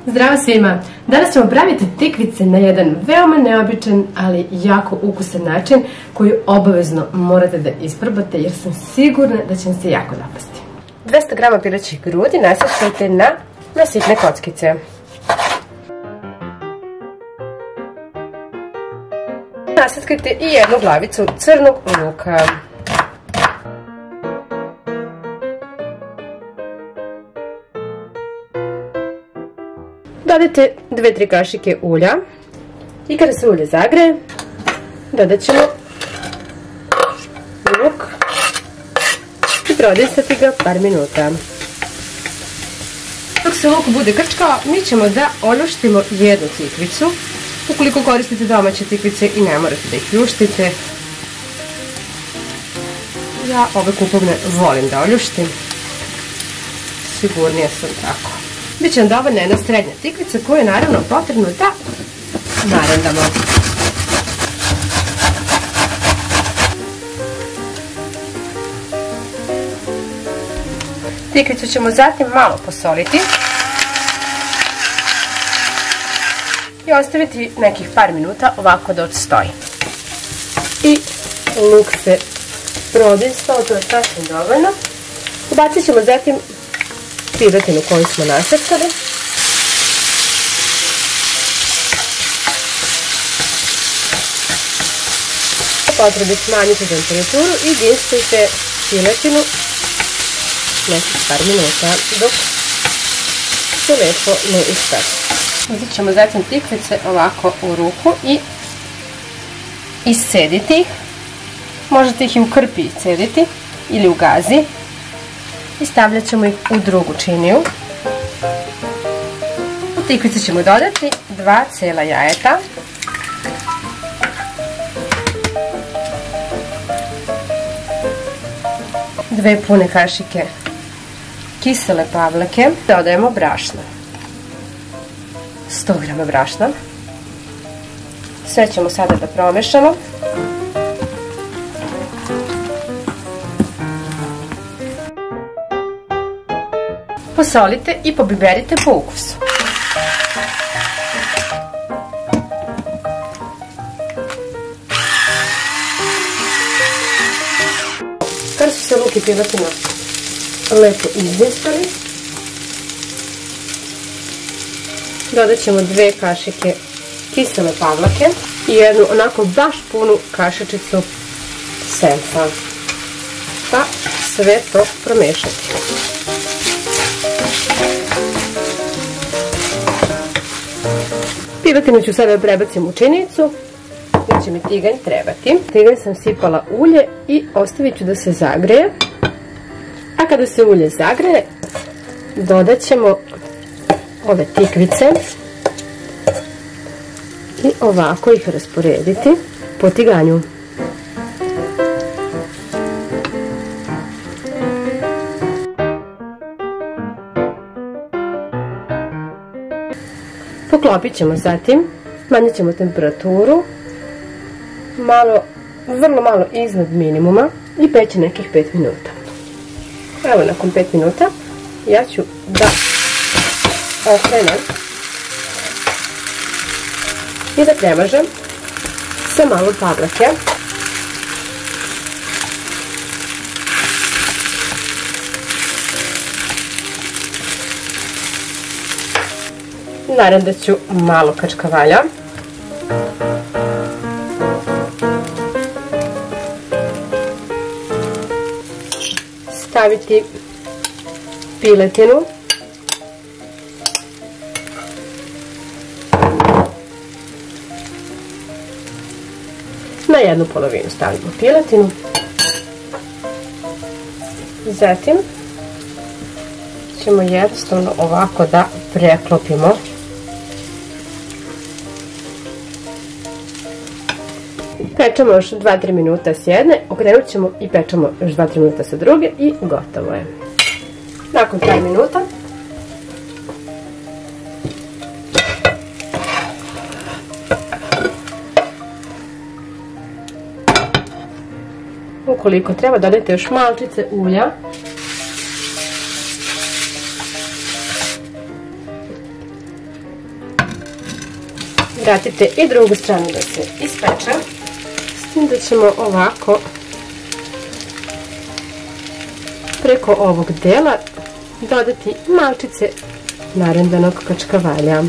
Zdravo svima! Danas ćemo praviti tikvice na jedan veoma neobičan, ali jako ukusan način koji obavezno morate da isprobate jer sam sigurna da će vam se jako dopasti. 200 g pilećih grudi nasačkajte na sitne kockice. Nasačkajte i jednu glavicu crnog luka. Dodajte 2-3 kašike ulja i kada se ulje zagreje, dodat ćemo luk i prodisati ga par minuta. Dok se luk bude krčkao, mi ćemo da oljuštimo jednu tikvicu. Ukoliko koristite domaće tikvice i ne morate da ih ljuštite, ja ove kupovne volim da oljuštim. Sigurnija sam tako. Biće nam dovoljna jedna srednja tikvica koju je naravno potrebno da narandamo. Tikvicu ćemo zatim malo posoliti i ostaviti nekih par minuta ovako da odstoji. I luk se prodistao, to je sasvim dovoljno. Ubacit ćemo zatim piletinu koju smo naseckali. Po potrebi smanjite temperaturu i diskajte piletinu nekih par minuta dok se lepo ne ispeče. Uzet ćemo zatim tikvice ovako u ruku i iscediti ih. Možete ih i u krpi iscediti ili u gazi. I stavljat ćemo ih u drugu činiju. U tikvice ćemo dodati 2 cela jajeta, dve pune kašike kisele pavlake, dodajemo brašno, 100 g brašna. Sve ćemo sada da promešamo. Posolite i pobiberite po ukusu. Kada su se luk i piletina lepo izdiskali, dodat ćemo 2 kašike kisele pavlake i jednu onako baš punu kašičicu senfa. Pa sve to promešati. Piletinu ću sada prebacim u činicu jer će mi tiganj trebati. Tiganj sam sipala ulje i ostavit ću da se zagreje. A kada se ulje zagreje, dodat ćemo ove tikvice i ovako ih rasporediti po tiganju. Poklopit ćemo zatim, smanjit ćemo temperaturu, vrlo malo iznad minimuma i peći nekih 5 minuta. Evo nakon 5 minuta ja ću da okrenem i da premažem sa malo pavlake. Narandat ću malo kačkavalja. Staviti piletinu. Na jednu polovinu stavimo piletinu. Zatim ćemo jednostavno ovako da preklopimo. Pečemo još 2-3 minuta s jedne, okrenut ćemo i pečemo još 2-3 minuta sa druge i gotovo je. Nakon 5 minuta ukoliko treba dodajte još malčice ulja vratite i drugu stranu da se ispeče. S tim da ćemo ovako preko ovog dela dodati malčice narendanog kačkavalja.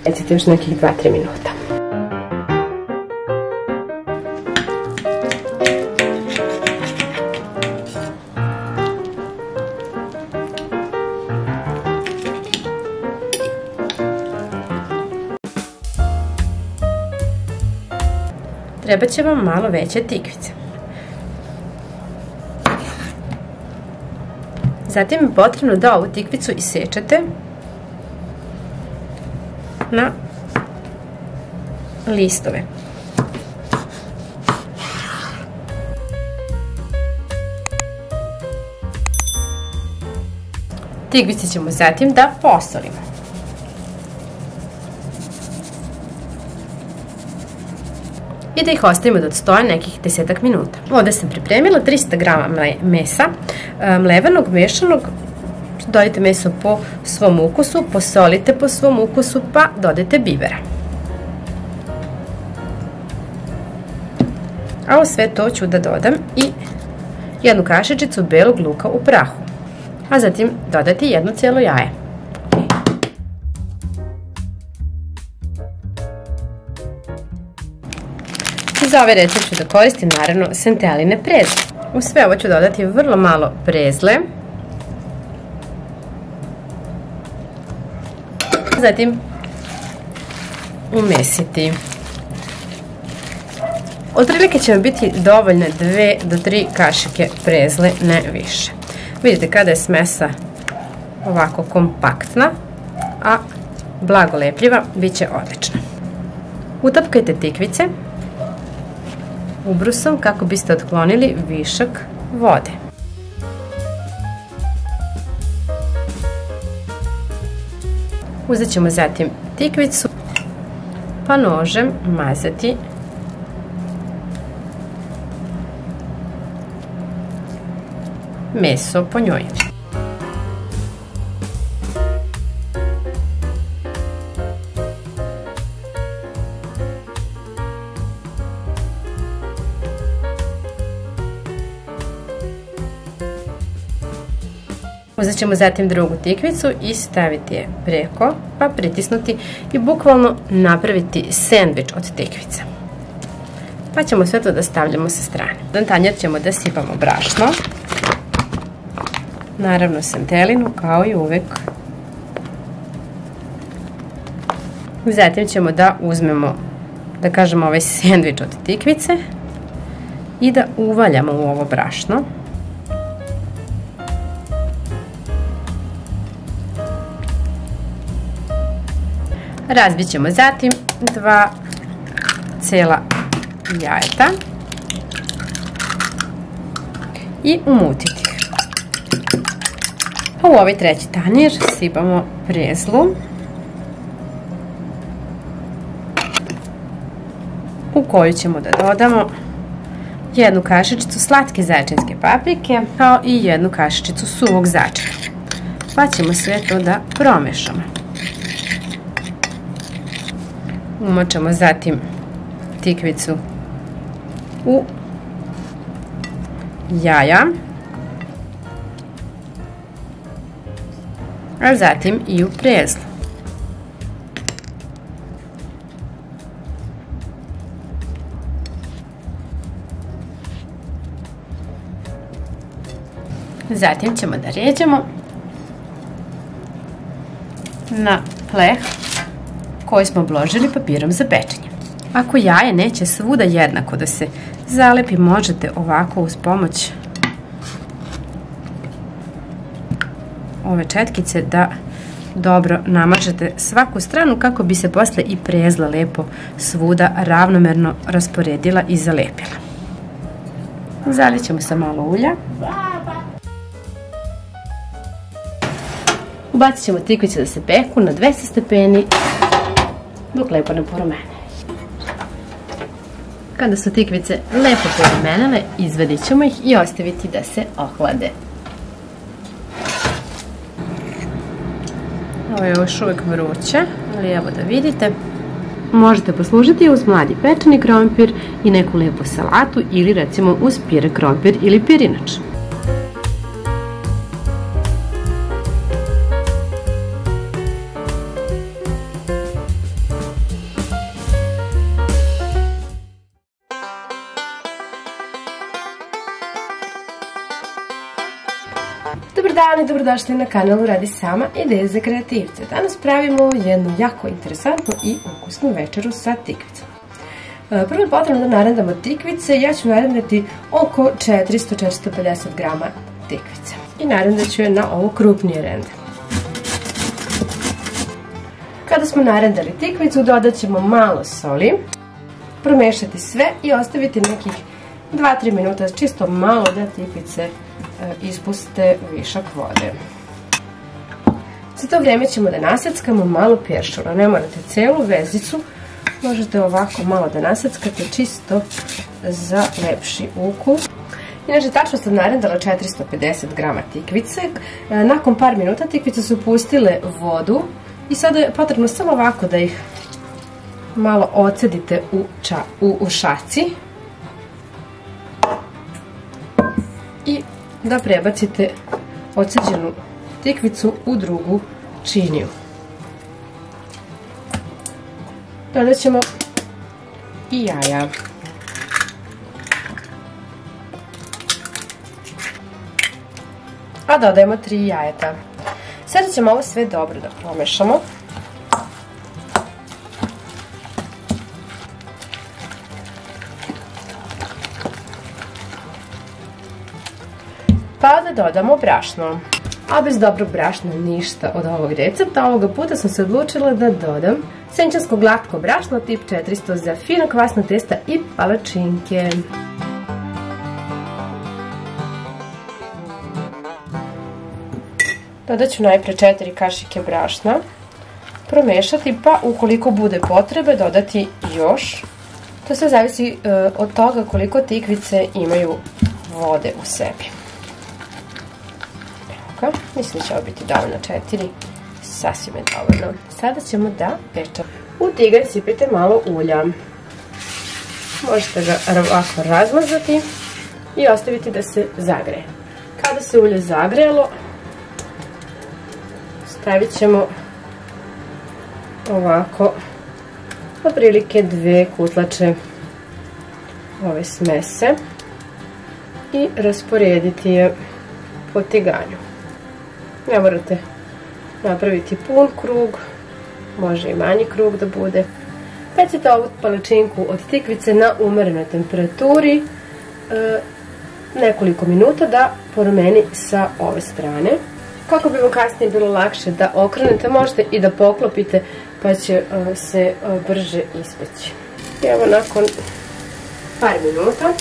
Recite još nekih 2-3 minuta. Treba će vam malo veće tikvice. Zatim je potrebno da ovu tikvicu isečete na listove. Tikvice ćemo zatim da posolimo. I da ih ostavimo da odstoje nekih 10 minuta. Ovdje sam pripremila 300 g mesa mlevenog, mešanog. Dodajte meso po svom ukusu, posolite po svom ukusu, pa dodajte bibera. A u sve to ću da dodam i jednu kašičicu belog luka u prahu. A zatim dodati jedno cijelo jaje. Za ovaj recept ću da koristim naravno senteline prezle. U sve ovo ću dodati vrlo malo prezle. Zatim umesiti. Otprilike će vam biti dovoljne 2 do 3 kašike prezle, ne više. Vidite kada je smesa ovako kompaktna, a blago lepljiva, bit će odlična. Utapkajte tikvice ubrusom kako biste otklonili višak vode. Uzet ćemo zatim tikvicu, pa nožem mazati meso po njoj. Uzet ćemo zatim drugu tikvicu i staviti je preko, pa pritisnuti i bukvalno napraviti sendvič od tikvica. Pa ćemo sve to da stavljamo sa strane. Na tanjer ćemo da sipamo brašno, naravno sentelinu kao i uvek. Zatim ćemo da uzmemo, da kažemo, ovaj sendvič od tikvice i da uvaljamo u ovo brašno. Razbit ćemo zatim 2 cijela jajeta i umutiti ih. U ovaj treći tanjir sipamo prezlu, u koju ćemo da dodamo jednu kašičicu slatke zaječarske paprike kao i jednu kašičicu suvog začina. Pa ćemo sve to da promešamo. Umočamo zatim tikvicu u jaja, a zatim i u prezlu. Zatim ćemo da ređemo na pleh koji smo obložili papirom za pečenje. Ako jaje neće svuda jednako da se zalepi, možete ovako uz pomoć ove četkice da dobro namažete svaku stranu kako bi se posle i prezla lepo svuda ravnomerno rasporedila i zalepila. Zalit ćemo sa malo ulja. Ubacit ćemo tikvice da se peku na 200 stepeni dok lepo ne porumene. Kada su tikvice lepo porumenele, izvadit ćemo ih i ostaviti da se ohlade. Ovo je još uvijek vruće, ali evo da vidite. Možete poslužiti uz mladi pečeni krompir i neku lijepu salatu ili recimo uz pire krompir ili pirinač. Dobar dan i dobrodošli na kanalu Radi sama, ideje za kreativce. Danas pravimo jednu jako interesantnu i ukusnu večeru sa tikvicom. Prvo je potrebno da narendamo tikvice. Ja ću narendati oko 400-450 grama tikvice. I narendat ću je na ovo krupnije rende. Kada smo narendali tikvicu, dodat ćemo malo soli, promešati sve i ostaviti nekih 2-3 minuta, čisto malo da tikvice ispuste višak vode. Za to vrijeme ćemo da naseckamo malo pjeršura. Ne morate celu vezicu, možete ovako malo da naseckate čisto za lepši ukus. Inače, tačno sam narendala 450 grama tikvice. Nakon par minuta tikvice su pustile vodu i sada je potrebno samo ovako da ih malo ocedite u šaci i da prebacite oceđenu tikvicu u drugu činiju. Dodat ćemo i jaja. A dodajemo 3 jajeta. Sada ćemo ovo sve dobro da promešamo. Pa da dodamo brašno. A bez dobrog brašna ništa od ovog recepta. Ovoga puta sam se odlučila da dodam senčansko glatko brašno tip 400 za fino kvasno testa i palačinke. Dodat ću najpre 4 kašike brašna, promešati, pa ukoliko bude potrebe dodati još. To sve zavisi od toga koliko tikvice imaju vode u sebi. Mislim da će ovo biti dovoljno 4, sasvim je dovoljno. Sada ćemo da pečemo. U tigar sipite malo ulja. Možete ga ovako razmazati i ostaviti da se zagreje. Kada se ulje zagrejalo, stavit ćemo ovako otprilike 2 kutlače ove smese i rasporediti je po tiganju. Ne morate napraviti pun krug, može i manji krug da bude. Pecite ovu palačinku od tikvice na umerenoj temperaturi nekoliko minuta da porumeni sa ove strane. Kako bi vam kasnije bilo lakše da okrenete, možete i da poklopite pa će se brže ispeći. Evo, nakon par minuta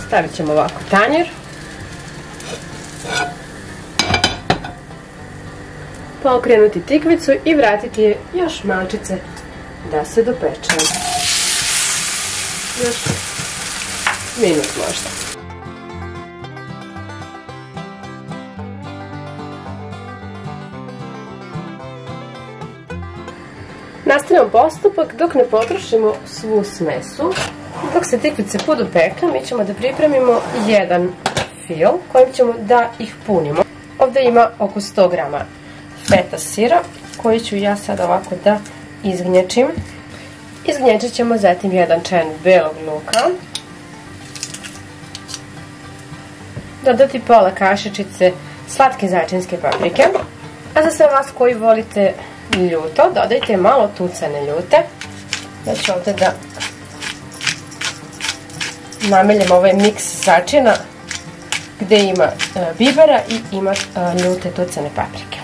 stavit ćemo ovako tanjir. Pa okrenuti tikvicu i vratiti je još malčice da se dopeče. Još minut možda. Nastavljamo postupak dok ne potrošimo svu smesu. Dok se tikvice budu pekle, mi ćemo da pripremimo jedan fil kojim ćemo da ih punimo. Ovdje ima oko 100 grama feta sira koji ću ja sad ovako da izgnječim. Izgnječit ćemo zatim jedan čajan belog luka, dodati pola kašičice slatke začinske paprike, a za sve vas koji volite ljuto dodajte malo tucane ljute. Ja ću ovdje da nameljem ovaj miks začina gdje ima bibera i ima ljute tucane paprike.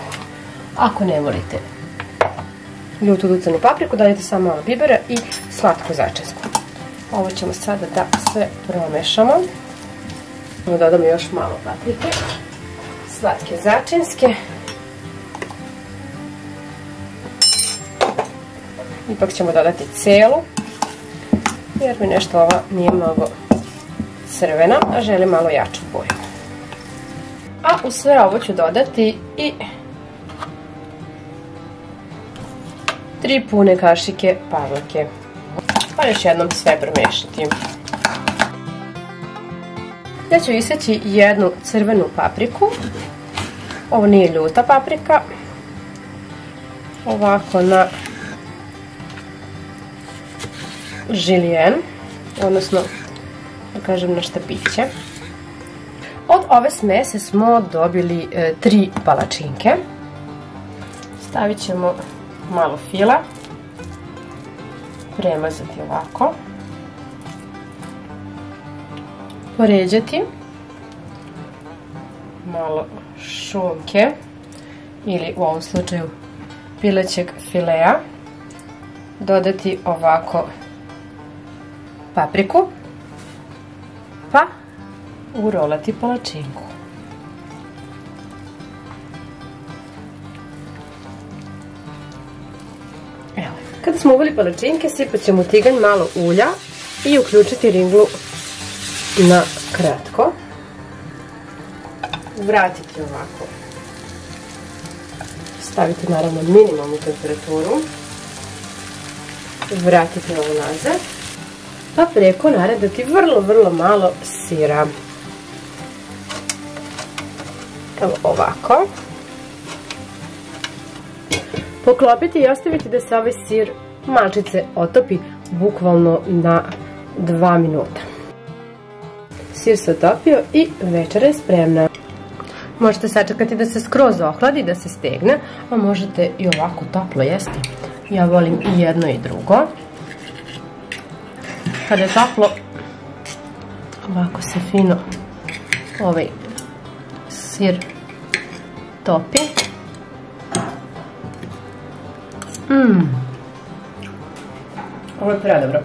Ako ne volite ljutu tucanu papriku, dodajte samo malo bibera i slatku začinsku. Ovo ćemo sada da sve promešamo. Dodamo još malo paprike, slatke začinske. Ipak ćemo dodati celu, jer mi nešto ova nije mnogo crvena, a želim malo jaču boju. A u sve ovo ću dodati i 3 pune kašike pavrike. Pa još jednom sve promešati. Ja ću iseći jednu crvenu papriku. Ovo nije ljuta paprika. Ovako na žilijen, odnosno da kažem na štapiće. Od ove smese smo dobili 3 palačinke. Stavit ćemo malo fila, premazati ovako, poređati, malo šunke ili u ovom slučaju pilećeg filea, dodati ovako papriku, pa urolati palačinku. Evo, kada smo uveli palačinke, sipat ćemo u tiganj malo ulja i uključiti ringlu na kratko. Vratiti ovako. Staviti naravno minimalnu temperaturu. Vratiti ovo nazad. Pa preko naredati vrlo malo sira. Evo ovako. Poklopiti i ostaviti da se ovaj sir malčice otopi bukvalno na 2 minuta. Sir se otopio i večera je spremna. Možete sačekati da se skroz ohladi, da se stegne, a možete i ovako toplo jesti. Ja volim i jedno i drugo. Kada je toplo, ovako se fino ovaj sir topi. Ovo je predobro.